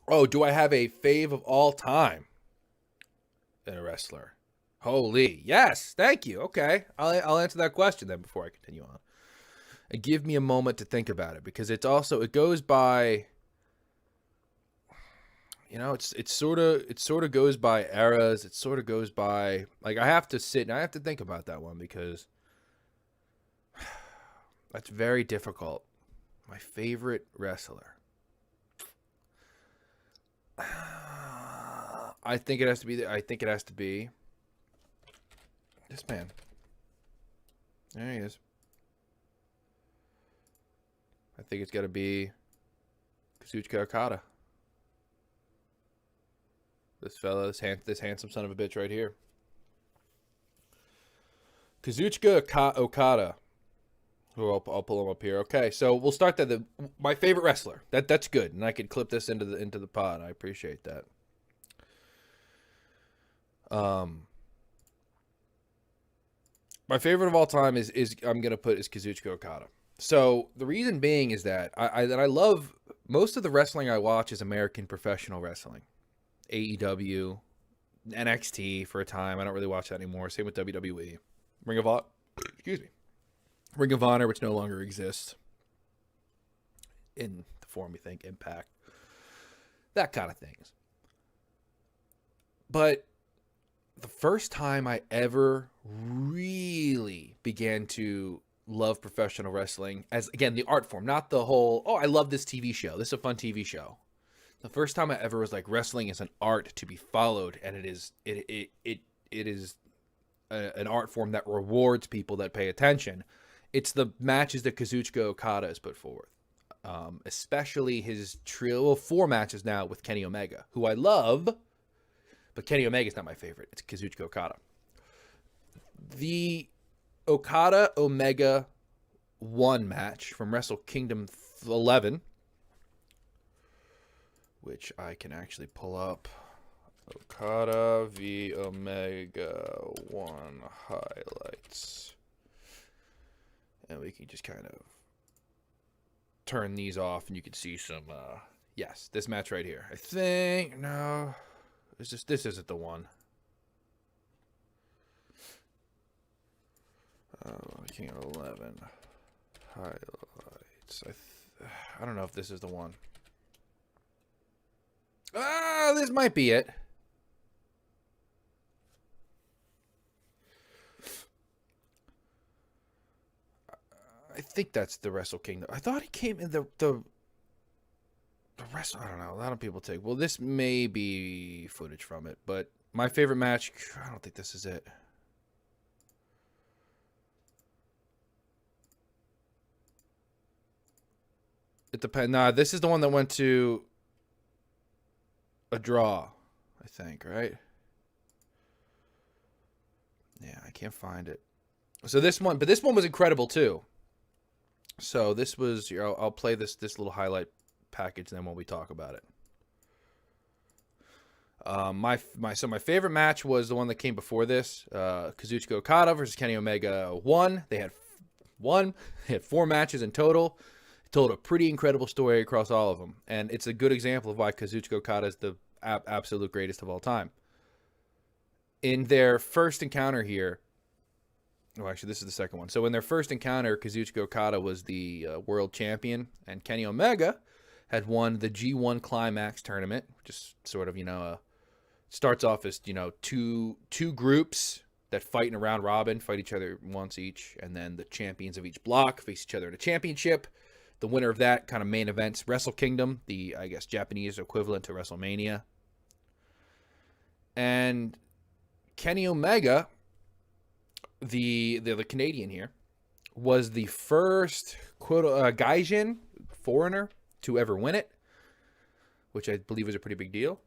Oh, do I have a fave of all time in a wrestler? Holy, yes, thank you. Okay, I'll answer that question then before I continue on. And give me a moment to think about it because it goes by. It sort of goes by eras. It sort of goes by like I have to sit and I have to think about that one because that's very difficult. My favorite wrestler. I think it has to be. I think it has to be this man. There he is. I think it's got to be Kazuchika Okada. This fella, this handsome son of a bitch right here. Kazuchika Okada. Oh, I'll pull him up here. Okay, so we'll start that. My favorite wrestler. That's good, and I could clip this into the pod. I appreciate that. Um, my favorite of all time is I'm gonna put is Kazuchika Okada. So the reason being is that I love most of the wrestling I watch is American professional wrestling, AEW, NXT for a time. I don't really watch that anymore. Same with WWE, Ring of Honor. Excuse me, Ring of Honor, which no longer exists in the form we think Impact, that kind of things. But the first time I ever really began to love professional wrestling as again the art form, not the whole I love this TV show. This is a fun TV show. The first time I ever was like wrestling is an art to be followed, and it is an art form that rewards people that pay attention. It's the matches that Kazuchika Okada has put forward, especially his trio of 4 matches now with Kenny Omega, who I love, but Kenny Omega is not my favorite. It's Kazuchika Okada. The Okada Omega 1 match from Wrestle Kingdom 11, which I can actually pull up. Okada v Omega 1 highlights. And we can just kind of turn these off and you can see some, yes, this match right here. I think, no, this isn't the one. King 11 highlights. I don't know if this is the one. This might be it. I think that's the Wrestle Kingdom. I thought he came in the Wrestle. I don't know. A lot of people take. Well, this may be footage from it, but my favorite match. I don't think this is it. It depends. Nah, this is the one that went to a draw, I think, right? Yeah, I can't find it. So this one, but this one was incredible too. So this was, I'll play this little highlight package then when we talk about it. My favorite match was the one that came before this, Kazuchika Okada versus Kenny Omega 1. They had 4 matches in total. It told a pretty incredible story across all of them, and it's a good example of why Kazuchika Okada is the absolute greatest of all time. In their first encounter here, well, actually, this is the second one. So in their first encounter, Kazuchika Okada was the world champion, and Kenny Omega had won the G1 Climax tournament, just sort of, starts off as, two groups that fight in a round robin, fight each other once each, and then the champions of each block face each other in a championship. The winner of that kind of main events Wrestle Kingdom, the, I guess, Japanese equivalent to WrestleMania. And Kenny Omega, the Canadian here, was the first quote Gaijin foreigner to ever win it, which I believe is a pretty big deal.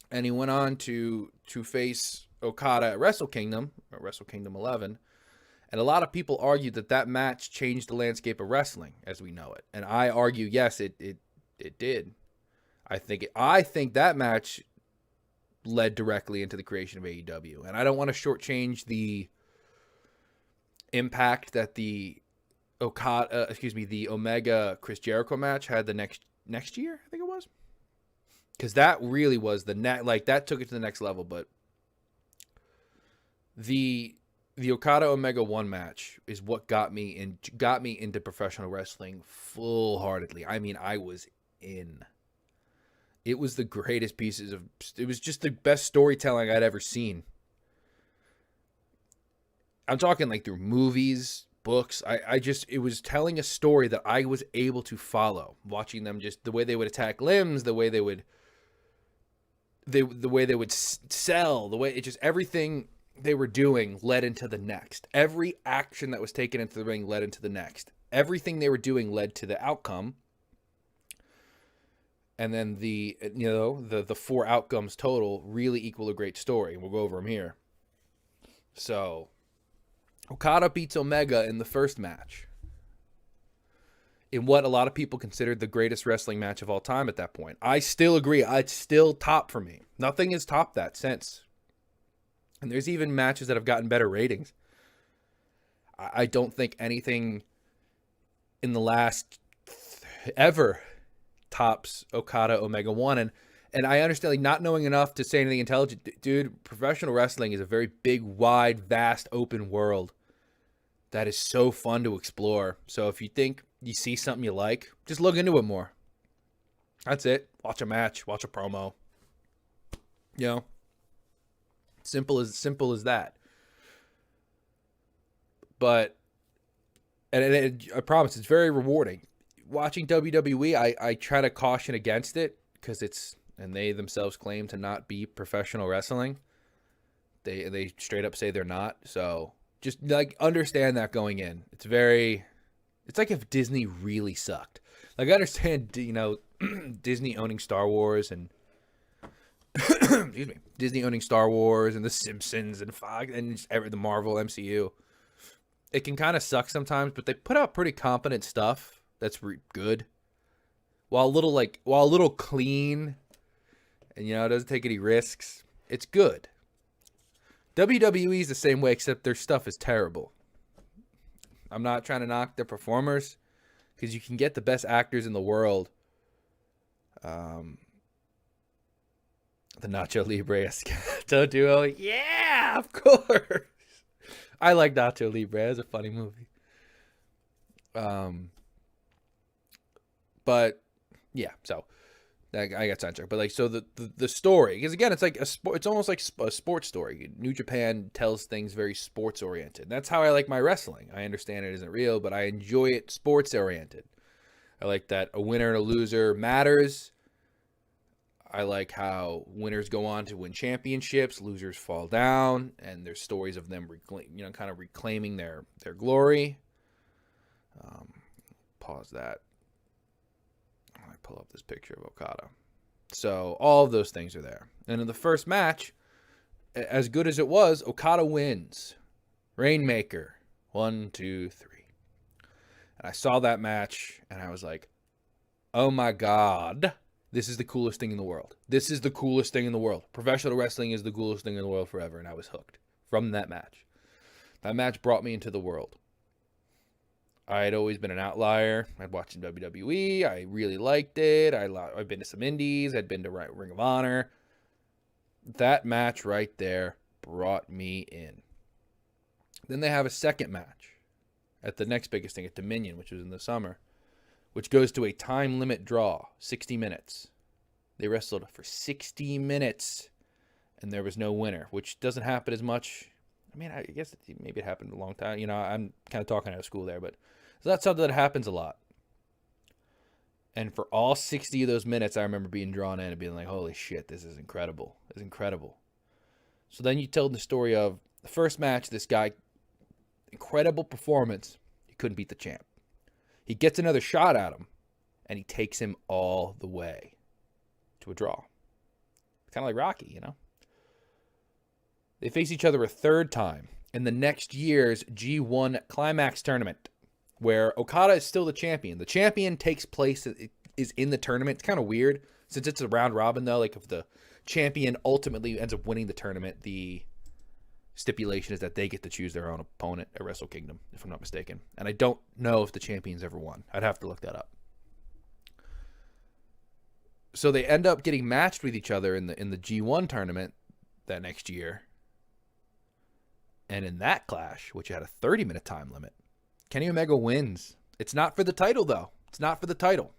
And he went on to face Okada at Wrestle Kingdom, or Wrestle Kingdom 11. And a lot of people argue that match changed the landscape of wrestling as we know it. And I argue, yes, it did. I think that match led directly into the creation of AEW. And I don't want to shortchange the impact that the Omega Chris Jericho match had the next next year, I think it was. Because that really was that took it to the next level. But the Okada Omega 1 match is what got me into professional wrestling full-heartedly. I mean, I was in. It was the greatest it was just the best storytelling I'd ever seen. I'm talking like through movies, books. It was telling a story that I was able to follow, watching them, just the way they would attack limbs, the way they would sell, everything they were doing led into the next. Every action that was taken into the ring led into the next. Everything they were doing led to the outcome. And then the 4 outcomes total really equal a great story. We'll go over them here. So Okada beats Omega in the first match, in what a lot of people considered the greatest wrestling match of all time at that point. I still agree. It's still top for me. Nothing has topped that since. And there's even matches that have gotten better ratings. I don't think anything in the last ever tops Okada Omega 1. And I understand, like, not knowing enough to say anything intelligent. Dude, professional wrestling is a very big, wide, vast, open world that is so fun to explore. So if you think you see something you like, just look into it more. That's it. Watch a match, watch a promo. You know, simple as that. But and I promise it's very rewarding. Watching WWE, I try to caution against it because and they themselves claim to not be professional wrestling. They straight up say they're not. So just like understand that going in. It's like if Disney really sucked. Like, I understand, Disney owning Star Wars and excuse me, Disney owning Star Wars and The Simpsons and Fox and just the Marvel MCU. It can kind of suck sometimes, but they put out pretty competent stuff that's good, while a little clean, and it doesn't take any risks. It's good. WWE is the same way, except their stuff is terrible. I'm not trying to knock their performers, because you can get the best actors in the world. The Nacho Libre Escato duo. Yeah, of course. I like Nacho Libre. It's a funny movie. But yeah, so I got sidetracked. But so the story, because again, it's almost like a sports story. New Japan tells things very sports oriented. That's how I like my wrestling. I understand it isn't real, but I enjoy it sports oriented. I like that a winner and a loser matters. I like how winners go on to win championships, losers fall down, and there's stories of them kind of reclaiming their glory. Pause that. I pull up this picture of Okada. So all of those things are there. And in the first match, as good as it was, Okada wins. Rainmaker. 1, 2, 3. And I saw that match, and I was like, oh my God. This is the coolest thing in the world. This is the coolest thing in the world. Professional wrestling is the coolest thing in the world forever. And I was hooked from that match. That match brought me into the world. I had always been an outlier. I'd watched WWE. I really liked it. I've been to some indies. I'd been to Ring of Honor. That match right there brought me in. Then they have a second match at the next biggest thing at Dominion, which was in the summer, which goes to a time limit draw, 60 minutes. They wrestled for 60 minutes, and there was no winner, which doesn't happen as much. I mean, I guess maybe it happened a long time. I'm kind of talking out of school there, but it's not something that happens a lot. And for all 60 of those minutes, I remember being drawn in and being like, holy shit, this is incredible. It's incredible. So then you tell the story of the first match, this guy, incredible performance. He couldn't beat the champ. He gets another shot at him, and he takes him all the way to a draw. Kind of like Rocky, They face each other a third time in the next year's G1 Climax tournament, where Okada is still the champion. The champion takes place, is in the tournament. It's kind of weird, since it's a round robin, though. Like, if the champion ultimately ends up winning the tournament, the stipulation is that they get to choose their own opponent at Wrestle Kingdom, if I'm not mistaken. And I don't know if the champion's ever won. I'd have to look that up. So they end up getting matched with each other in the G1 tournament that next year. And in that clash, which had a 30-minute time limit, Kenny Omega wins. It's not for the title, though. It's not for the title.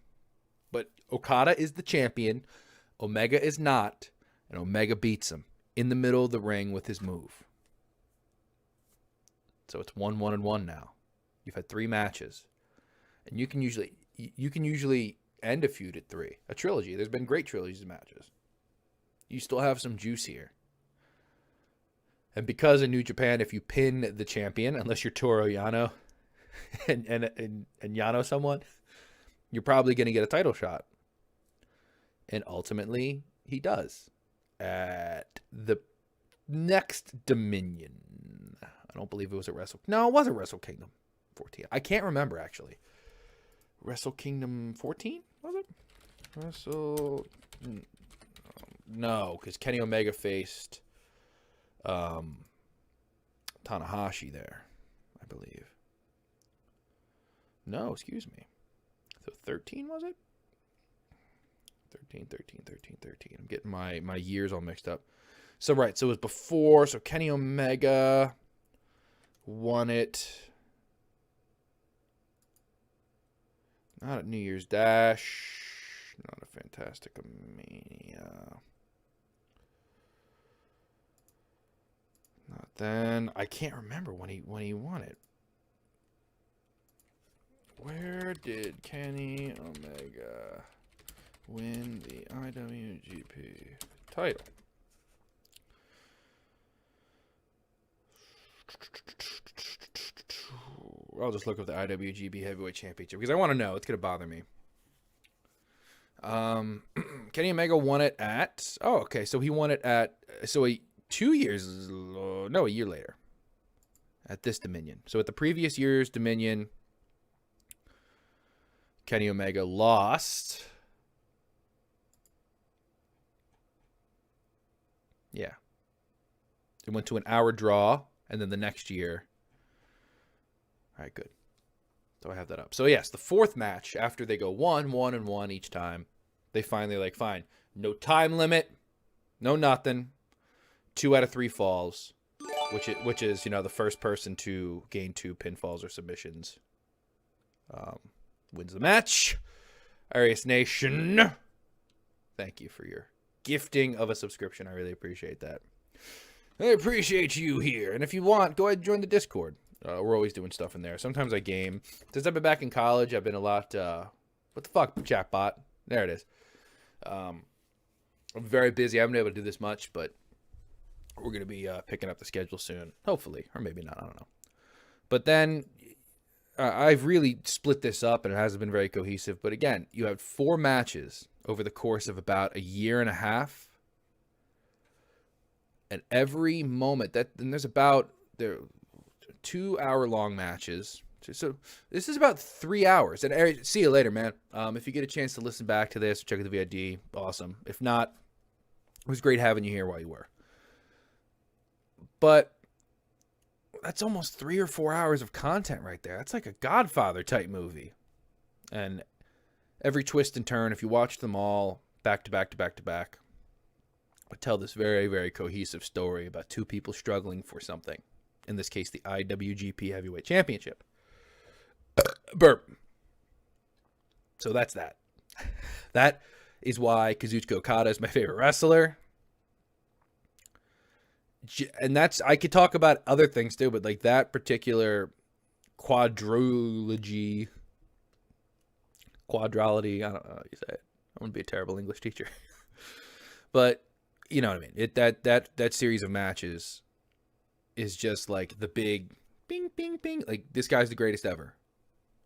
But Okada is the champion. Omega is not. And Omega beats him in the middle of the ring with his move. So it's 1-1-1 now. You've had 3 matches. And you can usually end a feud at 3. A trilogy. There's been great trilogies of matches. You still have some juice here. And because in New Japan, if you pin the champion, unless you're Toru Yano and Yano someone, you're probably going to get a title shot. And ultimately, he does. At the next Dominion. I don't believe it was at No, it wasn't Wrestle Kingdom 14. I can't remember, actually. Wrestle Kingdom 14? Was it? No, because Kenny Omega faced Tanahashi there, I believe. No, excuse me. So 13, was it? 13. I'm getting my years all mixed up. So, right, so it was before. So Kenny Omega won it. Not at New Year's Dash. Not a Fantastic Mania. Not then. I can't remember when he won it. Where did Kenny Omega win the IWGP title? I'll just look up the IWGP Heavyweight Championship because I want to know. It's going to bother me. Kenny Omega won it at... Oh, okay. So he won it at... So a 2 years... No, a year later. At this Dominion. So at the previous year's Dominion, Kenny Omega lost... Yeah. It went to an hour draw, and then the next year... All right, good. So I have that up. So, yes, the 4th match, after they go 1-1 each time, they finally like, fine, no time limit, no nothing, 2 out of 3 falls, which is, you know, the first person to gain 2 pinfalls or submissions wins the match. Arius Nation, thank you for your gifting of a subscription. I really appreciate that. I appreciate you here. And if you want, go ahead and join the Discord. We're always doing stuff in there. Sometimes I game. Since I've been back in college, I've been a lot... what the fuck, chatbot? There it is. I'm very busy. I haven't been able to do this much, but we're going to be picking up the schedule soon. Hopefully. Or maybe not. I don't know. But then I've really split this up, and it hasn't been very cohesive. But again, you have 4 matches over the course of about a year and a half. And every moment... And there's about... 2-hour-long matches. So this is about 3 hours. And see you later, man. If you get a chance to listen back to this, check out the VID. Awesome. If not, it was great having you here while you were. But that's almost 3 or 4 hours of content right there. That's like a Godfather type movie. And every twist and turn, if you watch them all back to back to back to back, would tell this very, very cohesive story about 2 people struggling for something. In this case, the IWGP Heavyweight Championship. Burp. So that's that. That is why Kazuchika Okada is my favorite wrestler. And that's... I could talk about other things too, but like that particular quadrilogy... Quadrality, I don't know how you say it. I'm going to be a terrible English teacher. But, you know what I mean. That series of matches... is just like the big bing, bing, bing. Like, this guy's the greatest ever.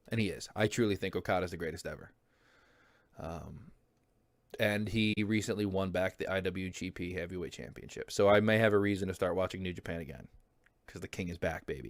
And he is. I truly think Okada's the greatest ever. And he recently won back the IWGP Heavyweight Championship. So I may have a reason to start watching New Japan again. Because the king is back, baby.